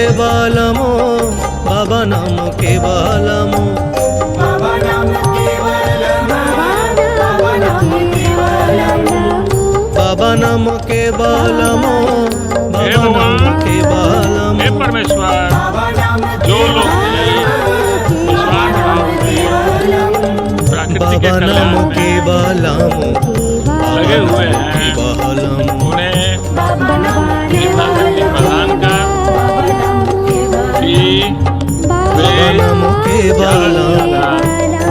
కేవలము బాబా నామ కేవలము బాబా నామ కేవలము బాబా నామ కేవలము బాబా నామ కేవలము బాబా నామ కేవలము हे परमेश्वर जो लोग विश्वास भाव से प्रकृति के बाबा कल्याण नाम में केवलము लगे हुए हैं केवलము उन्हें इतना शक्ति प्रदान कर कि वे बाबा नाम केवलము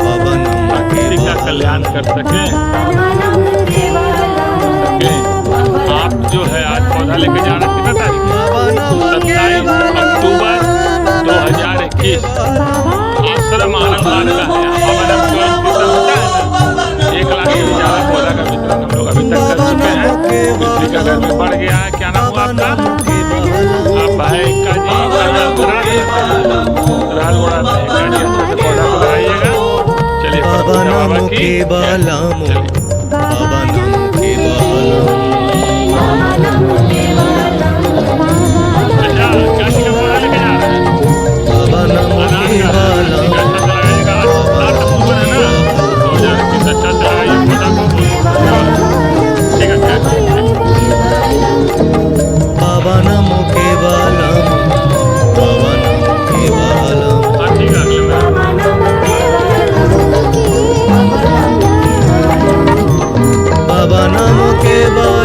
बाबा नाम प्रकृति का कल्याण कर सके आप जो है आज पौधा लेके जाना कितना तारीख है? बाबा नाम 27 अक्टूबर 2021 आश्रम आनंद का है। हमारा वितरण होता है ना, 1 लाख से ज्यादा पौधा का वितरण हम लोग अभी तक कर चुके हैं। किसी का घर में बढ़ गया है। क्या नाम हुआ आपका? आप भाई का जी राजगोड़ा में का जी अच्छे से पौधा को लगाइएगा। चलिए बाबा नाम बाबा की केवलము चलिए। बाबा नाम केवलము अच्छा, क्या चीज़ का पौधा लेके जा रहे हैं? बाबा नाम अनार का है। केवलము ठीक है, अच्छा से लगाइएगा। अनार का अक्टूबर है ना, 2021 अच्छा से लगाइए पौधा को। ठीक है, ठीक है। बाबा नाम केवलము बाबा नाम केवलము हाँ, ठीक है, अगले महीने। बाबा नाम केवलము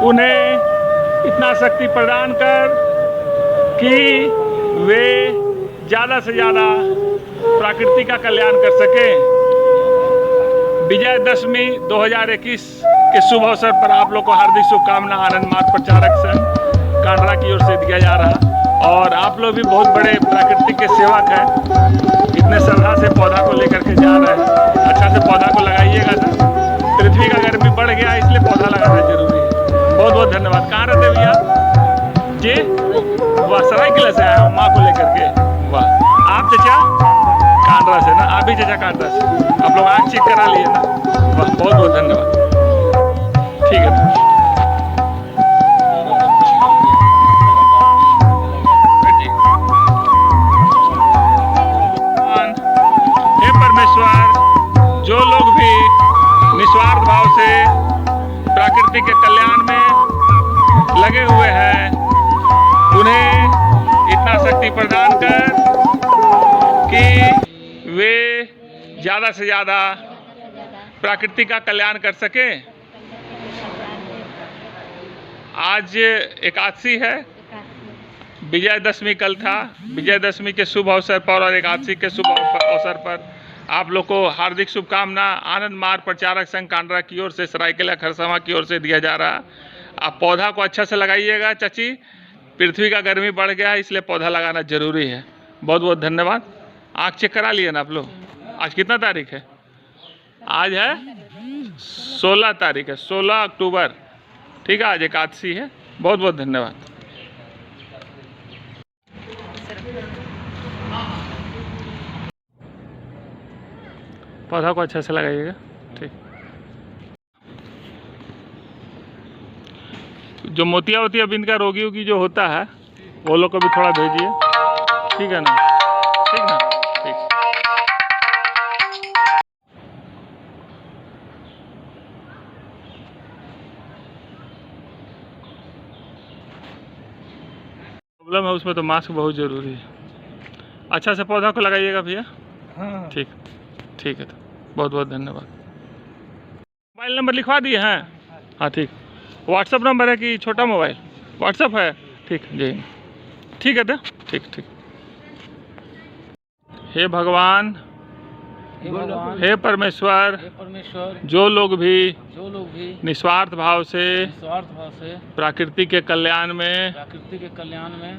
उन्हें इतना शक्ति प्रदान कर कि वे ज़्यादा से ज़्यादा प्रकृति का कल्याण कर सकें। विजयदशमी 2021 के शुभ अवसर पर आप लोग को हार्दिक शुभकामना आनंद मार्ग प्रचारक संघ कांडरा की ओर से दिया जा रहा। और आप लोग भी बहुत बड़े प्रकृति के सेवक हैं, इतने श्रद्धा से पौधा को लेकर के जा रहे हैं। अच्छा से पौधा को लगाइएगा ना, पृथ्वी का गर्मी बढ़ गया है इसलिए पौधा लगाना जरूरी है। बहुत बहुत धन्यवाद। कहाँ रहते भैया जी? वाह, सरायकेला से आया हूँ माँ को लेकर के। वाह, आप चाचा कांडरा से ना? आप भी चाचा कांडरा से? आप लोग आँख चेक करा लिए ना? वाह, बहुत बहुत धन्यवाद। ठीक है, हे परमेश्वर, जो लोग भी निस्वार्थ भाव से प्रकृति के कल्याण में लगे हुए हैं, उन्हें इतना शक्ति प्रदान कर कि वे ज़्यादा से ज़्यादा प्रकृति का कल्याण कर सकें। आज एकादशी है, विजयदशमी कल था। विजयदशमी के शुभ अवसर पर और एकादशी के शुभ अवसर पर आप लोग को हार्दिक शुभकामना आनंद मार्ग प्रचारक संघ कांडरा की ओर से, सरायकेला खरसावां की ओर से दिया जा रहा। आप पौधा को अच्छा से लगाइएगा चाची, पृथ्वी का गर्मी बढ़ गया है इसलिए पौधा लगाना जरूरी है। बहुत बहुत धन्यवाद। आँख चेक करा लिए ना आप लोग? आज कितना तारीख है? आज है 16 तारीख है, 16 अक्टूबर। ठीक है, आज एकादशी है। बहुत बहुत धन्यवाद। पौधा को अच्छा से लगाइएगा। ठीक, जो मोतिया बिंद का रोगी की जो होता है वो लोग को भी थोड़ा भेजिए। ठीक है ना? ठीक ना? ठीक। प्रॉब्लम है उसमें तो मास्क बहुत ज़रूरी है। अच्छा से पौधा को लगाइएगा भैया। हाँ, ठीक, ठीक है। तो बहुत बहुत धन्यवाद। मोबाइल नंबर लिखवा दिए हैं? हाँ, ठीक। व्हाट्सअप नंबर है कि छोटा मोबाइल? व्हाट्सअप है, ठीक जी, ठीक है। तो ठीक ठीक। हे भगवान, हे परमेश्वर, जो लोग भी निस्वार्थ भाव से प्रकृति के कल्याण में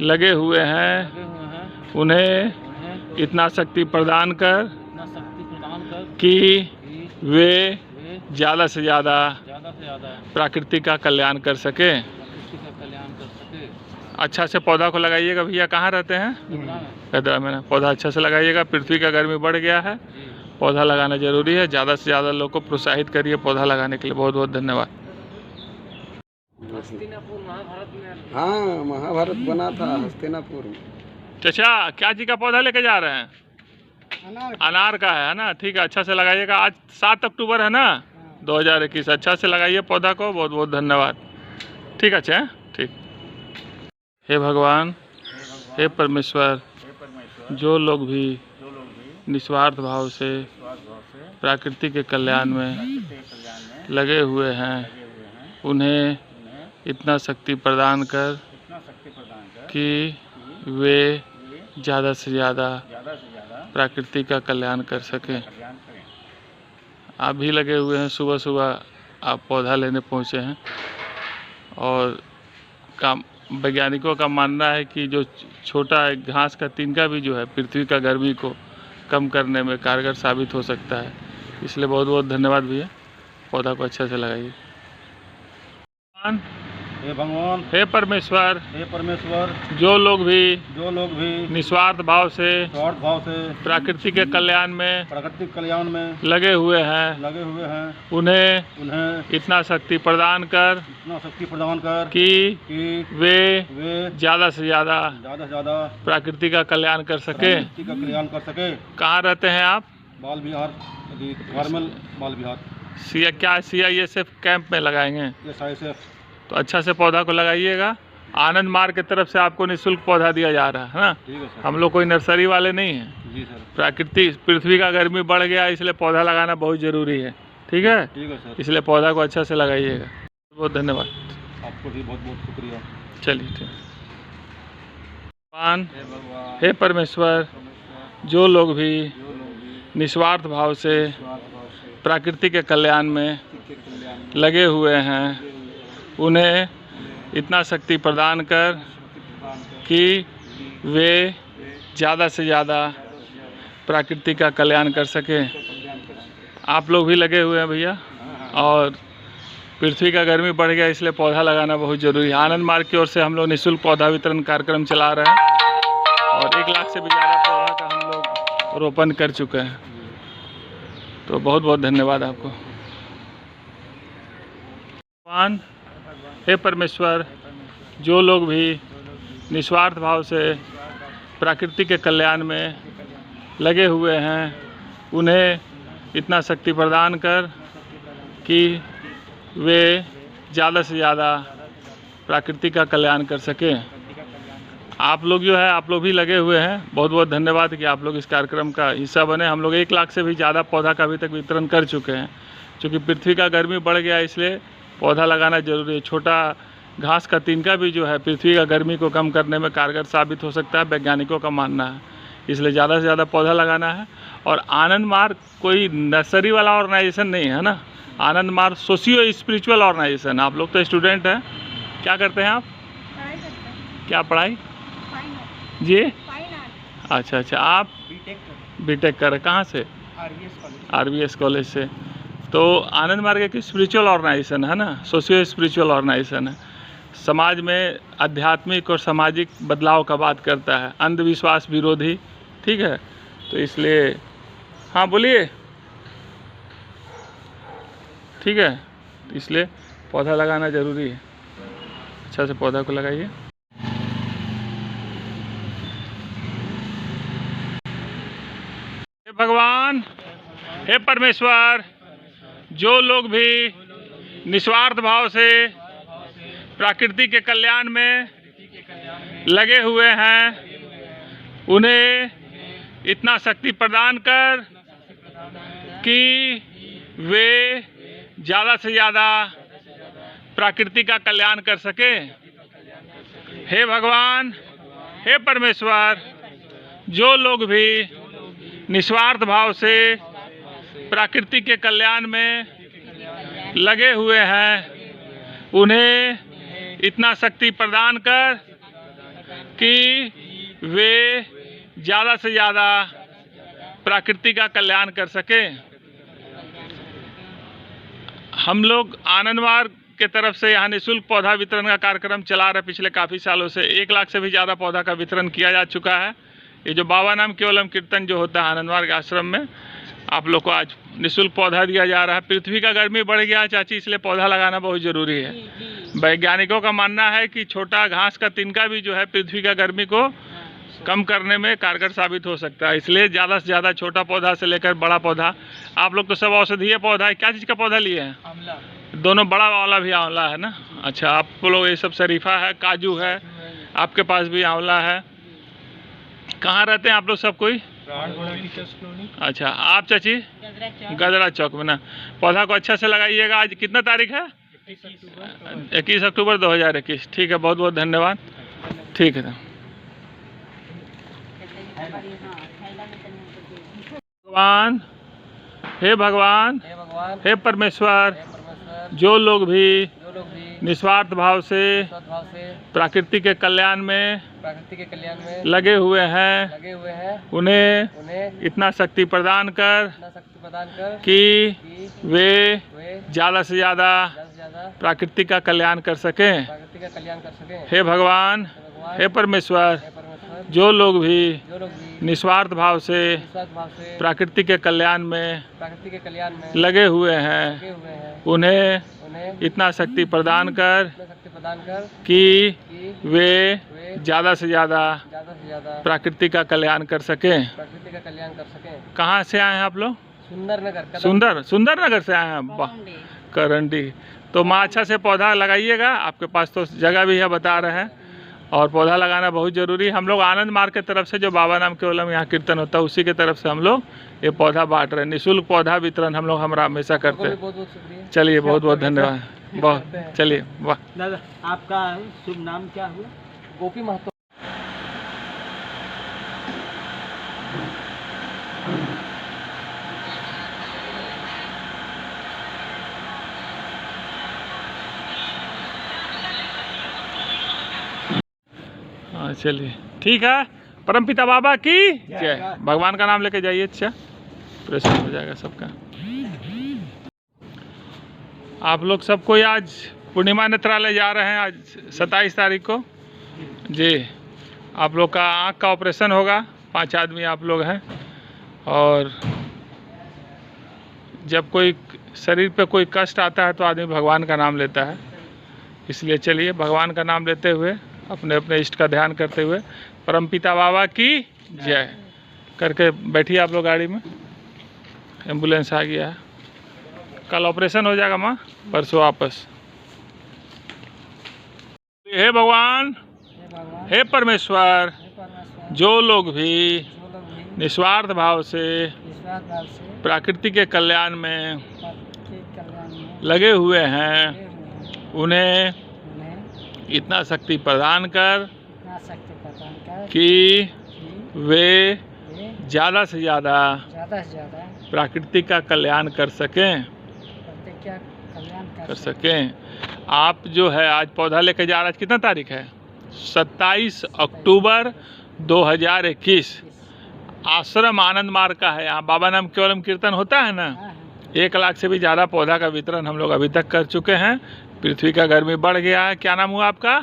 लगे हुए हैं, उन्हें इतना शक्ति प्रदान कर कि वे ज़्यादा से ज़्यादा प्रकृति का कल्याण कर सके। अच्छा से पौधा को लगाइएगा भैया। कहाँ रहते हैं? कदरा में। पौधा अच्छा से लगाइएगा, पृथ्वी का गर्मी बढ़ गया है, पौधा लगाना जरूरी है। ज़्यादा से ज़्यादा लोग को प्रोत्साहित करिए पौधा लगाने के लिए। बहुत बहुत धन्यवाद। हस्तिनापुर महाभारत में, हाँ महाभारत बना था हस्तिनापुर में। चाचा क्या जी का पौधा लेके जा रहे हैं? अनार का है ना? ठीक है, अच्छा से लगाइएगा। आज 7 अक्टूबर है ना 2021। अच्छा से लगाइए पौधा को। बहुत बहुत धन्यवाद। ठीक है, अच्छा, ठीक। हे भगवान, हे परमेश्वर, जो लोग भी निस्वार्थ भाव से प्रकृति के कल्याण में लगे हुए हैं, उन्हें इतना शक्ति प्रदान कर कि वे ज़्यादा से ज़्यादा प्रकृति का कल्याण कर सकें। आप भी लगे हुए हैं, सुबह सुबह आप पौधा लेने पहुँचे हैं। और वैज्ञानिकों का मानना है कि जो छोटा घास का तिनका भी जो है पृथ्वी का गर्मी को कम करने में कारगर साबित हो सकता है। इसलिए बहुत बहुत धन्यवाद भैया। पौधा को अच्छा से लगाइए। हे भगवान, हे परमेश्वर, जो लोग भी निस्वार्थ भाव से प्रकृति के कल्याण में लगे हुए हैं, उन्हें इतना शक्ति प्रदान कर कि वे ज़्यादा से ज़्यादा प्रकृति का कल्याण कर सके। कहाँ रहते हैं आप? बाल विहार, नॉर्मल बाल विहार। CISF कैंप में लगाएंगे? SISF। तो अच्छा से पौधा को लगाइएगा। आनंद मार्ग की तरफ से आपको निःशुल्क पौधा दिया जा रहा है ना? ठीक है सर। हम लोग कोई नर्सरी वाले नहीं हैं। जी सर। पृथ्वी का गर्मी बढ़ गया इसलिए पौधा लगाना बहुत ज़रूरी है। ठीक है, ठीक है सर। इसलिए पौधा को अच्छा से लगाइएगा। बहुत धन्यवाद। आपको भी बहुत बहुत शुक्रिया। चलिए ठीक। भगवान हे परमेश्वर, जो लोग भी निस्वार्थ भाव से प्रकृति के कल्याण में लगे हुए हैं, उन्हें इतना शक्ति प्रदान कर कि वे ज़्यादा से ज़्यादा प्रकृति का कल्याण कर सकें। आप लोग भी लगे हुए हैं भैया, और पृथ्वी का गर्मी बढ़ गया इसलिए पौधा लगाना बहुत ज़रूरी है। आनंद मार्ग की ओर से हम लोग निःशुल्क पौधा वितरण कार्यक्रम चला रहे हैं और 1 लाख से भी ज़्यादा पौधा का हम लोग रोपण कर चुके हैं। तो बहुत बहुत धन्यवाद आपको। भगवान हे परमेश्वर, जो लोग भी निस्वार्थ भाव से प्रकृति के कल्याण में लगे हुए हैं, उन्हें इतना शक्ति प्रदान कर कि वे ज़्यादा से ज़्यादा प्रकृति का कल्याण कर सकें। आप लोग जो है, आप लोग भी लगे हुए हैं। बहुत बहुत धन्यवाद कि आप लोग इस कार्यक्रम का हिस्सा बने। हम लोग 1 लाख से भी ज़्यादा पौधा का अभी तक वितरण कर चुके हैं। क्योंकि पृथ्वी का गर्मी बढ़ गया इसलिए पौधा लगाना जरूरी है। छोटा घास का तिनका भी जो है पृथ्वी का गर्मी को कम करने में कारगर साबित हो सकता है, वैज्ञानिकों का मानना है। इसलिए ज़्यादा से ज़्यादा पौधा लगाना है। और आनंद मार्ग कोई नर्सरी वाला ऑर्गेनाइजेशन नहीं है ना, आनंद मार्ग सोशियो स्पिरिचुअल ऑर्गेनाइजेशन। आप लोग तो स्टूडेंट हैं, क्या करते हैं आप? पढ़ाई करते हैं। क्या पढ़ाई फाइन जी? आर्ट। अच्छा अच्छा, आप बीटेक कर रहे, कहाँ से? RVS कॉलेज से। तो आनंद मार्ग एक स्पिरिचुअल ऑर्गेनाइजेशन है ना, सोशियो स्पिरिचुअल ऑर्गेनाइजेशन है। समाज में आध्यात्मिक और सामाजिक बदलाव का बात करता है, अंधविश्वास विरोधी, ठीक है। तो इसलिए हाँ बोलिए, ठीक है। इसलिए पौधा लगाना ज़रूरी है। अच्छा से पौधा को लगाइए। हे भगवान हे परमेश्वर, जो लोग भी निस्वार्थ भाव से प्रकृति के कल्याण में लगे हुए हैं, उन्हें इतना शक्ति प्रदान कर कि वे ज़्यादा से ज़्यादा प्रकृति का कल्याण कर सकें। हे भगवान हे परमेश्वर, जो लोग भी निस्वार्थ भाव से प्रकृति के कल्याण में लगे हुए हैं, उन्हें इतना शक्ति प्रदान कर कि वे ज़्यादा से ज़्यादा प्रकृति का कल्याण कर सकें। हम लोग आनंद मार्ग के तरफ से यहाँ निःशुल्क पौधा वितरण का कार्यक्रम चला रहे पिछले काफ़ी सालों से। 1 लाख से भी ज़्यादा पौधा का वितरण किया जा चुका है। ये जो बाबा नाम केवलम कीर्तन जो होता है आनंद मार्ग आश्रम में, आप लोग को आज निःशुल्क पौधा दिया जा रहा है। पृथ्वी का गर्मी बढ़ गया है चाची, इसलिए पौधा लगाना बहुत ज़रूरी है। वैज्ञानिकों का मानना है कि छोटा घास का तिनका भी जो है पृथ्वी का गर्मी को कम करने में कारगर साबित हो सकता है। इसलिए ज़्यादा से ज़्यादा छोटा पौधा से लेकर बड़ा पौधा, आप लोग तो सब औषधीय पौधा है। क्या चीज़ का पौधा लिए हैं? आंवला। दोनों, बड़ा वाला भी आंवला है ना? अच्छा, आप लोग ये सब शरीफा है, काजू है, आपके पास भी आंवला है। कहाँ रहते हैं आप लोग सब कोई? अच्छा, आप चाची? गजरा चौक में ना। पौधा को अच्छा से लगाइएगा। आज कितना तारीख है? 21 अक्टूबर 2021। ठीक है, बहुत बहुत धन्यवाद। ठीक है। भगवान हे परमेश्वर, जो लोग भी निस्वार्थ भाव से प्रकृति के कल्याण में लगे हुए हैं, उन्हें इतना शक्ति प्रदान कर कि वे ज़्यादा से ज़्यादा प्रकृति का कल्याण कर सकें। हे भगवान हे परमेश्वर, जो लोग भी निस्वार्थ भाव से प्रकृति के कल्याण में लगे हुए हैं, उन्हें इतना शक्ति प्रदान कर कि वे ज़्यादा से ज़्यादा प्रकृति का कल्याण कर सकें। कहाँ से आए हैं आप लोग? सुंदरनगर से आए हैं। वाह, करंडी। तो माँ अच्छा से पौधा लगाइएगा, आपके पास तो जगह भी है बता रहे हैं। और पौधा लगाना बहुत ज़रूरी है। हम लोग आनंद मार्ग की तरफ से जो बाबा नाम केवलम यहाँ कीर्तन होता है उसी की तरफ से हम लोग ये पौधा बांट रहे हैं। निःशुल्क पौधा वितरण हम लोग हमेशा करते हैं। बहुत बहुत शुक्रिया। चलिए बहुत बहुत धन्यवाद। बहुत चलिए वाह। दादा आपका शुभ नाम क्या हुआ? गोपी महतो। हाँ चलिए ठीक है। परमपिता बाबा की जय। भगवान का नाम लेके जाइए। अच्छा प्रसन्न हो जाएगा सबका। आप लोग सब कोई आज पूर्णिमा नेत्रालय जा रहे हैं आज 27 तारीख को जी। आप लोग का आँख का ऑपरेशन होगा। 5 आदमी आप लोग हैं। और जब कोई शरीर पे कोई कष्ट आता है तो आदमी भगवान का नाम लेता है। इसलिए चलिए भगवान का नाम लेते हुए अपने अपने इष्ट का ध्यान करते हुए परमपिता बाबा की जय करके बैठिए आप लोग गाड़ी में। एम्बुलेंस आ गया है। कल ऑपरेशन हो जाएगा माँ, परसों वापस। हे भगवान, हे परमेश्वर, जो लोग भी निस्वार्थ भाव से प्रकृति के कल्याण में लगे हुए हैं उन्हें इतना शक्ति प्रदान कर कि वे ज़्यादा से ज़्यादा प्रकृति का कल्याण कर सकें। आप जो है आज पौधा लेके जा रहे हैं। कितना तारीख है? 27 अक्टूबर 2021। आश्रम आनंद मार्ग का है। यहाँ बाबा नाम केवलम कीर्तन होता है ना। 1 लाख से भी ज़्यादा पौधा का वितरण हम लोग अभी तक कर चुके हैं। पृथ्वी का गर्मी बढ़ गया है। क्या नाम हुआ आपका?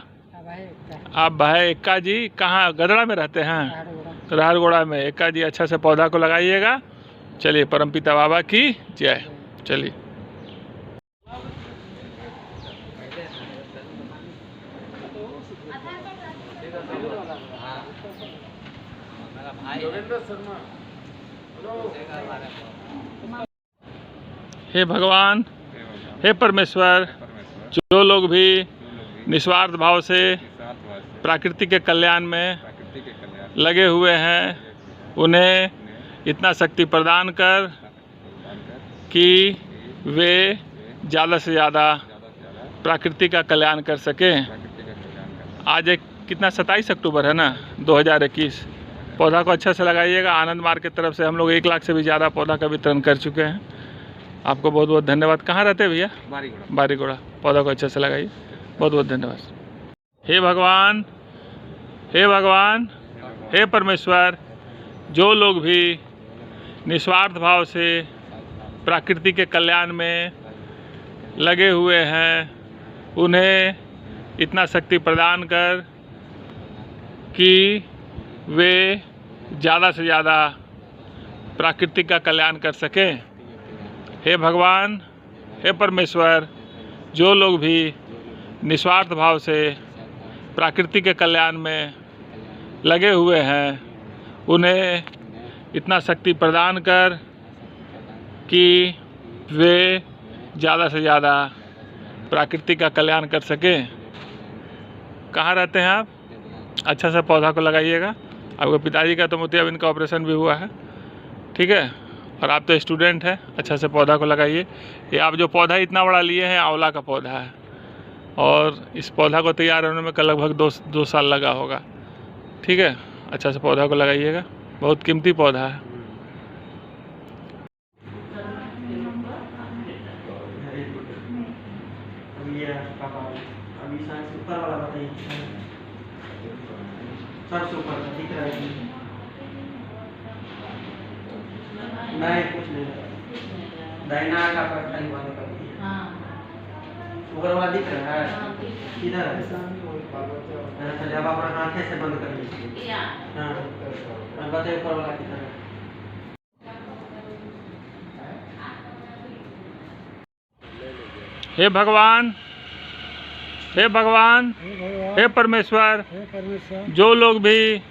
आप भाई एक्का जी। कहाँ? गदड़ा में रहते हैं? रहरगोड़ा में। एक्का जी अच्छा से पौधा को लगाइएगा। चलिए परमपिता बाबा की जय। चलिए हे भगवान, हे परमेश्वर, जो लोग भी निस्वार्थ भाव से प्रकृति के कल्याण में लगे हुए हैं उन्हें इतना शक्ति प्रदान कर कि वे ज़्यादा से ज़्यादा प्रकृति का कल्याण कर सकें। आज एक कितना 27 अक्टूबर है ना 2021। पौधा को अच्छा से लगाइएगा। आनंद मार्ग की तरफ से हम लोग 1 लाख से भी ज़्यादा पौधा का वितरण कर चुके हैं। आपको बहुत बहुत धन्यवाद। कहाँ रहते हैं भैया? बारीगोड़ा। पौधा को अच्छे से लगाइए। बहुत बहुत धन्यवाद। हे भगवान, हे भगवान, हे परमेश्वर, जो लोग भी निस्वार्थ भाव से प्रकृति के कल्याण में लगे हुए हैं उन्हें इतना शक्ति प्रदान कर कि वे ज़्यादा से ज़्यादा प्रकृति का कल्याण कर सकें। हे भगवान, हे परमेश्वर, जो लोग भी निस्वार्थ भाव से प्रकृति के कल्याण में लगे हुए हैं उन्हें इतना शक्ति प्रदान कर कि वे ज़्यादा से ज़्यादा प्रकृति का कल्याण कर सकें। कहाँ रहते हैं आप? अच्छा से पौधा को लगाइएगा। आपके पिताजी का तो मोतियाबिंद का ऑपरेशन भी हुआ है। ठीक है। और आप तो स्टूडेंट हैं। अच्छा से पौधा को लगाइए। ये आप जो पौधा इतना बड़ा लिए हैं आंवला का पौधा है और इस पौधा को तैयार होने में लगभग 2 साल लगा होगा। ठीक है। अच्छा से पौधा को लगाइएगा। बहुत कीमती पौधा है। नहीं कुछ नहीं। दाहिना का पट्टा ही वाले कर दिया। हाँ। ऊपर वाला दिख रहा है? इधर है। चलिए अब अपना आंखें से बंद कर लीजिए। हाँ। बताइए ऊपर वाला किधर है? हे भगवान, हे भगवान, हे परमेश्वर, जो लोग भी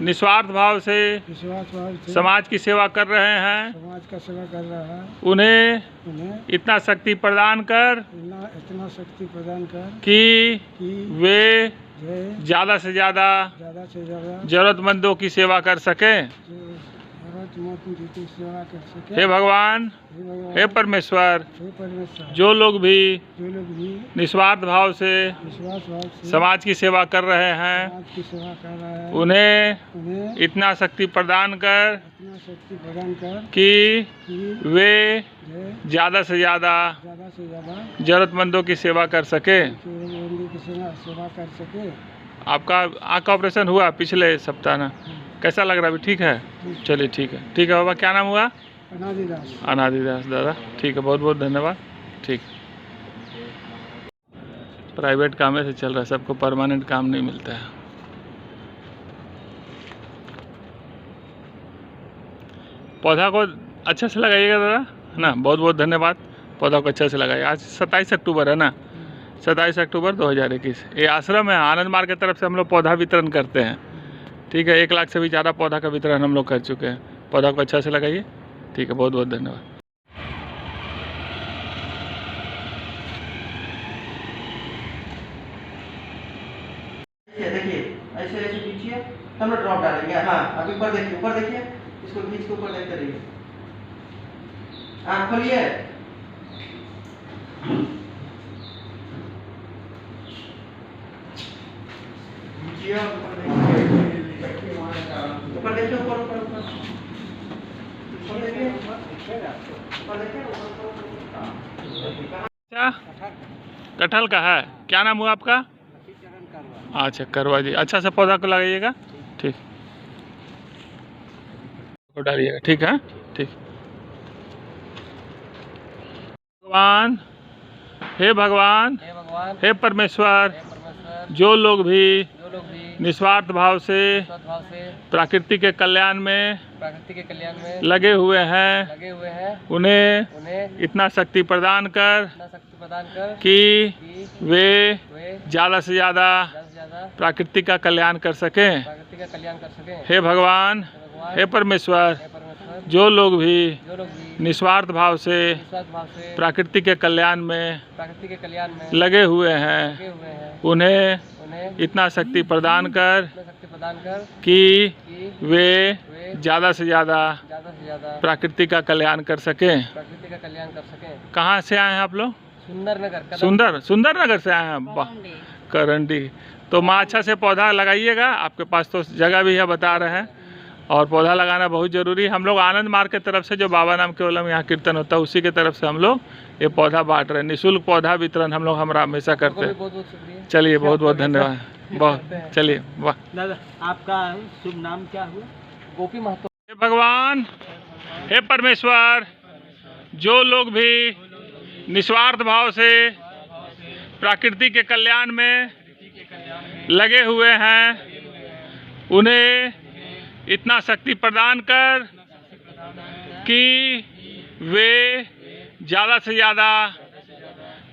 निस्वार्थ भाव से समाज की सेवा कर रहे हैं उन्हें इतना शक्ति प्रदान कर कि वे ज़्यादा से ज़्यादा जरूरतमंदों की सेवा कर सके। हे भगवान, हे परमेश्वर, जो लोग भी निस्वार्थ भाव से समाज की सेवा कर रहे हैं उन्हें इतना शक्ति प्रदान कर कि वे ज़्यादा से ज़्यादा जरूरतमंदों की सेवा कर सके। आपका आँख का ऑपरेशन हुआ पिछले सप्ताह ना, कैसा लग रहा है अभी? ठीक है, चलिए ठीक है, ठीक है बाबा। क्या नाम हुआ? अनादिदास दादा। ठीक है, बहुत बहुत धन्यवाद। ठीक, प्राइवेट काम से चल रहा है, सबको परमानेंट काम नहीं मिलता है। पौधा को अच्छा से लगाइएगा दादा, है ना। बहुत बहुत धन्यवाद। पौधा को अच्छा से लगाइए। आज 27 अक्टूबर है ना, 27 अक्टूबर 2021। ये आश्रम है आनंद मार्ग की तरफ से हम लोग पौधा वितरण करते हैं। ठीक है, 1 लाख से भी ज़्यादा पौधा का वितरण हम लोग कर चुके हैं। पौधा को अच्छा से लगाइए। ठीक है, बहुत बहुत धन्यवाद। देखिए ऐसे ऐसे खींचिए, तब ना ड्रॉप डालेंगे। हाँ, अभी ऊपर देखिए, ऊपर देखिए, इसको खींच के ऊपर देखते रहिए। आँख खोलिए। ऊपर देखिए, ऊपर ऊपर ऊपर देखिए, ऊपर देखिए। अच्छा, कटहल का है। क्या नाम हुआ आपका? अच्छा, करवा जी। अच्छा से पौधा को लगाइएगा। ठीक, को डालिएगा। ठीक है, ठीक। भगवान, हे भगवान, हे परमेश्वर, जो लोग भी निस्वार्थ भाव से प्रकृति के कल्याण में लगे हुए हैं उन्हें इतना शक्ति प्रदान कर कि वे ज़्यादा से ज़्यादा प्रकृति का कल्याण कर सकें। हे भगवान, हे परमेश्वर, जो लोग भी निस्वार्थ भाव से प्रकृति के कल्याण में लगे हुए हैं उन्हें इतना शक्ति प्रदान कर कि वे ज़्यादा से ज़्यादा प्रकृति का कल्याण कर सकें। कहाँ से आए हैं आप लोग? सुंदर नगर से आए हैं। वाह, करंडी। तो माँ अच्छा से पौधा लगाइएगा। आपके पास तो जगह भी है, बता रहे हैं, और पौधा लगाना बहुत ज़रूरी है। हम लोग आनंद मार्ग की तरफ से जो बाबा नाम केवलम यहाँ कीर्तन होता है उसी की तरफ से हम लोग ये पौधा बांट रहे हैं। निःशुल्क पौधा वितरण हम लोग हमेशा करते हैं। चलिए, बहुत बहुत धन्यवाद। बहुत, चलिए, वाह। दादा, आपका शुभ नाम क्या हुआ? गोपी महतो। हे भगवान, हे परमेश्वर, जो लोग भी निस्वार्थ भाव से प्रकृति के कल्याण में लगे हुए हैं उन्हें इतना शक्ति प्रदान कर कि वे ज़्यादा से ज़्यादा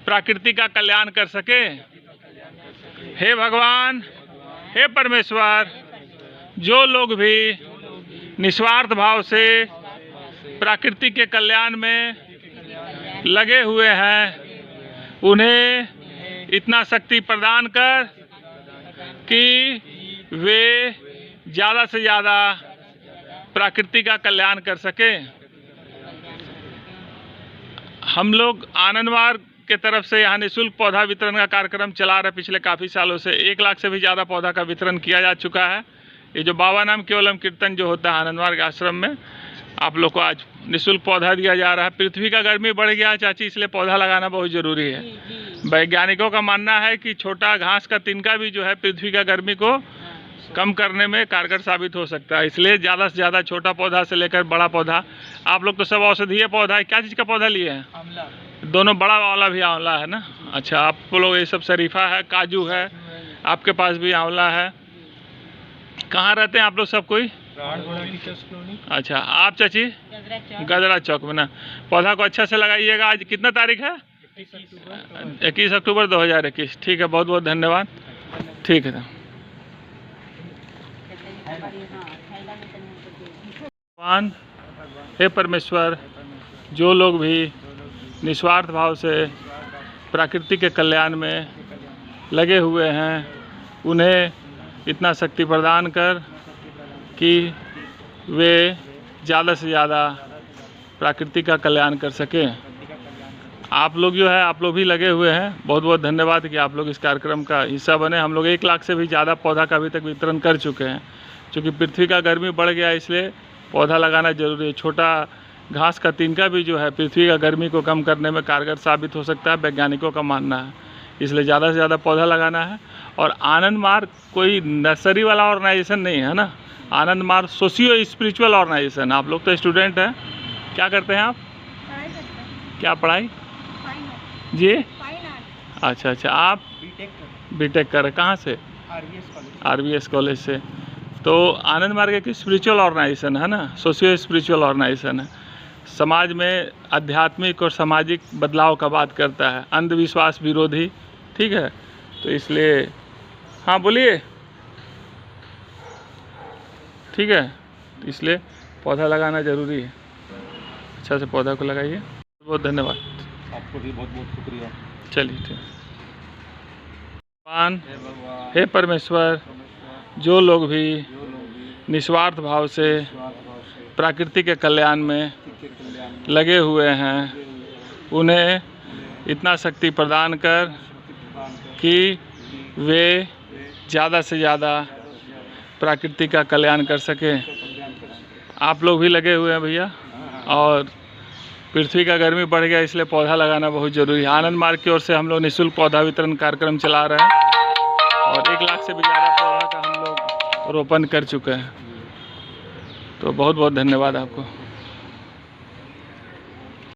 प्रकृति का कल्याण कर सके। हे भगवान, हे परमेश्वर, जो लोग भी निस्वार्थ भाव से प्रकृति के कल्याण में लगे हुए हैं उन्हें इतना शक्ति प्रदान कर कि वे ज़्यादा से ज़्यादा प्रकृति का कल्याण कर सके। हम लोग आनंद मार्ग के तरफ से यहाँ निःशुल्क पौधा वितरण का कार्यक्रम चला रहे पिछले काफ़ी सालों से। 1 लाख से भी ज़्यादा पौधा का वितरण किया जा चुका है। ये जो बाबा नाम केवलम कीर्तन जो होता है आनंद मार्ग आश्रम में, आप लोग को आज निःशुल्क पौधा दिया जा रहा है। पृथ्वी का गर्मी बढ़ गया है चाची, इसलिए पौधा लगाना बहुत ज़रूरी है। वैज्ञानिकों का मानना है कि छोटा घास का तिनका भी जो है पृथ्वी का गर्मी को कम करने में कारगर साबित हो सकता है। इसलिए ज़्यादा से ज़्यादा छोटा पौधा से लेकर बड़ा पौधा, आप लोग तो सब औषधीय पौधा है। क्या चीज़ का पौधा लिए हैं? आंवला। दोनों, बड़ा वाला भी आंवला है ना। अच्छा, आप लोग ये सब शरीफा है, काजू है, आपके पास भी आंवला है। कहाँ रहते हैं आप लोग सब कोई? अच्छा, आप चाची? गजरा चौक में ना। पौधा को अच्छा से लगाइएगा। आज कितना तारीख है? 21 अक्टूबर 2021। ठीक है, बहुत बहुत धन्यवाद। ठीक है। भगवान, हे परमेश्वर, जो लोग भी निस्वार्थ भाव से प्रकृति के कल्याण में लगे हुए हैं उन्हें इतना शक्ति प्रदान कर कि वे ज़्यादा से ज़्यादा प्रकृति का कल्याण कर सकें। आप लोग जो है, आप लोग भी लगे हुए हैं। बहुत बहुत धन्यवाद कि आप लोग इस कार्यक्रम का हिस्सा बने। हम लोग 1 लाख से भी ज़्यादा पौधा का अभी तक वितरण कर चुके हैं। क्योंकि पृथ्वी का गर्मी बढ़ गया, इसलिए पौधा लगाना जरूरी है। छोटा घास का तिनका भी जो है पृथ्वी का गर्मी को कम करने में कारगर साबित हो सकता है, वैज्ञानिकों का मानना है। इसलिए ज़्यादा से ज़्यादा पौधा लगाना है। और आनंद मार्ग कोई नर्सरी वाला ऑर्गेनाइजेशन नहीं है ना, आनंद मार्ग सोशियो स्पिरिचुअल ऑर्गेनाइजेशन। आप लोग तो स्टूडेंट हैं, क्या करते हैं आप? पढ़ाई करते हैं। क्या पढ़ाई? Fine art. जी, फाइन आर्ट। अच्छा, आप बीटेक कर रहे, कहाँ से? RVS कॉलेज से। तो आनंद मार्ग एक स्पिरिचुअल ऑर्गेनाइजेशन है ना, सोशियो स्पिरिचुअल ऑर्गेनाइजेशन है। समाज में आध्यात्मिक और सामाजिक बदलाव का बात करता है, अंधविश्वास विरोधी, ठीक है। तो इसलिए हाँ बोलिए, ठीक है। तो इसलिए पौधा लगाना ज़रूरी है। अच्छा से पौधा को लगाइए। बहुत धन्यवाद आपको भी बहुत बहुत शुक्रिया। चलिए ठीक। भगवान, हे परमेश्वर, जो लोग भी निस्वार्थ भाव से प्रकृति के कल्याण में लगे हुए हैं, उन्हें इतना शक्ति प्रदान कर कि वे ज़्यादा से ज़्यादा प्रकृति का कल्याण कर सकें। आप लोग भी लगे हुए हैं भैया। और पृथ्वी का गर्मी बढ़ गया, इसलिए पौधा लगाना बहुत ज़रूरी है। आनंद मार्ग की ओर से हम लोग निःशुल्क पौधा वितरण कार्यक्रम चला रहे हैं और 1 लाख से भी ज़्यादा पौधा का हम लोग रोपण कर चुके हैं। तो बहुत बहुत धन्यवाद आपको।